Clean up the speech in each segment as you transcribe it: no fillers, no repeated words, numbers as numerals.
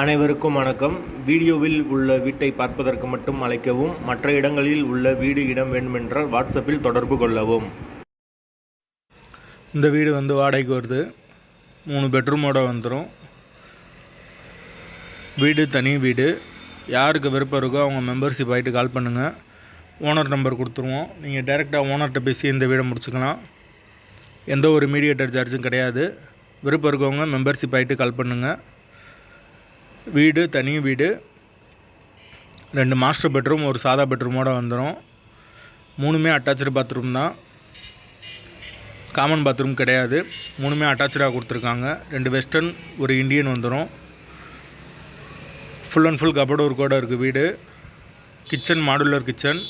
அனைவருக்கும் வணக்கம். வீடியோவில் உள்ள வீட்டை பார்ப்பதற்கு மட்டும் அழைக்கவும். மற்ற இடங்களில் உள்ள வீடு இடம் வேண்டுமென்றால் வாட்ஸ்அப்பில் தொடர்பு கொள்ளவும். இந்த வீடு வாடகைக்கு வருது. 3 பெட்ரூமோடு வந்துடும். வீடு தனி வீடு. யாருக்கு விருப்பம் இருக்கோ அவங்க மெம்பர்ஷிப் ஆகிட்டு கால் பண்ணுங்கள். ஓனர் நம்பர் கொடுத்துருவோம். நீங்கள் டைரெக்டாக ஓனர்கிட்ட பேசி இந்த வீடை முடிச்சுக்கலாம். எந்த ஒரு மீடியேட்டர் சார்ஜும் கிடையாது. விருப்பம் இருக்கவங்க மெம்பர்ஷிப் ஆகிட்டு கால் பண்ணுங்கள். வீடு தனி வீடு. 2 மாஸ்டர் பெட்ரூம், ஒரு சாதா பெட்ரூமோடு வந்துடும். 3மே அட்டாச்சு பாத்ரூம் தான். காமன் பாத்ரூம் கிடையாது. 3மே அட்டாச்சாக கொடுத்துருக்காங்க. 2 வெஸ்டர்ன், ஒரு இந்தியன் வந்துடும். ஃபுல் அண்ட் ஃபுல் கபோர்டு ஒர்க்கோடு இருக்குது வீடு. Kitchen modular kitchen.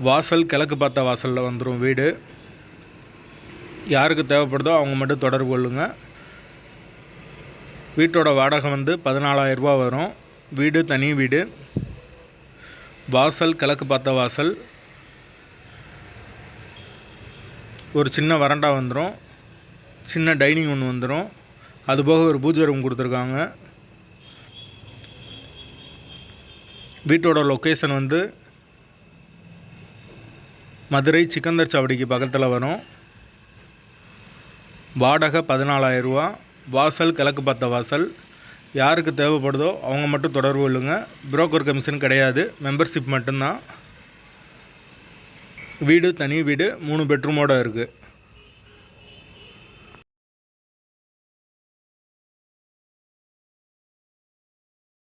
வாசல் கிழக்கு பார்த்த வாசலில் வந்துடும் வீடு. யாருக்கு தேவைப்படுதோ அவங்க மட்டும் தொடர்பு கொள்ளுங்கள். வீட்டோட வாடகை 14,000 ரூபா வரும். வீடு தனி வீடு. வாசல் கிழக்கு பார்த்த வாசல். ஒரு சின்ன வராண்டா வந்துடும். சின்ன டைனிங் ஒன்று வந்துடும். அதுபோக ஒரு பூஜை ரூம் கொடுத்துருக்காங்க. வீட்டோட லொக்கேஷன் மதுரை சிக்கந்தர் சாவடிக்கு பக்கத்தில் வரும். வாடகை 14,000 ரூபா. வாசல் கிழக்கு பார்த்த வாசல். யாருக்கு தேவைப்படுதோ அவங்க மட்டும் தொடர்பு கொள்ளுங்க. புரோக்கர் கமிஷன் கிடையாது. மெம்பர்ஷிப் மட்டும்தான். வீடு தனி வீடு. 3 பெட்ரூமோடு இருக்குது.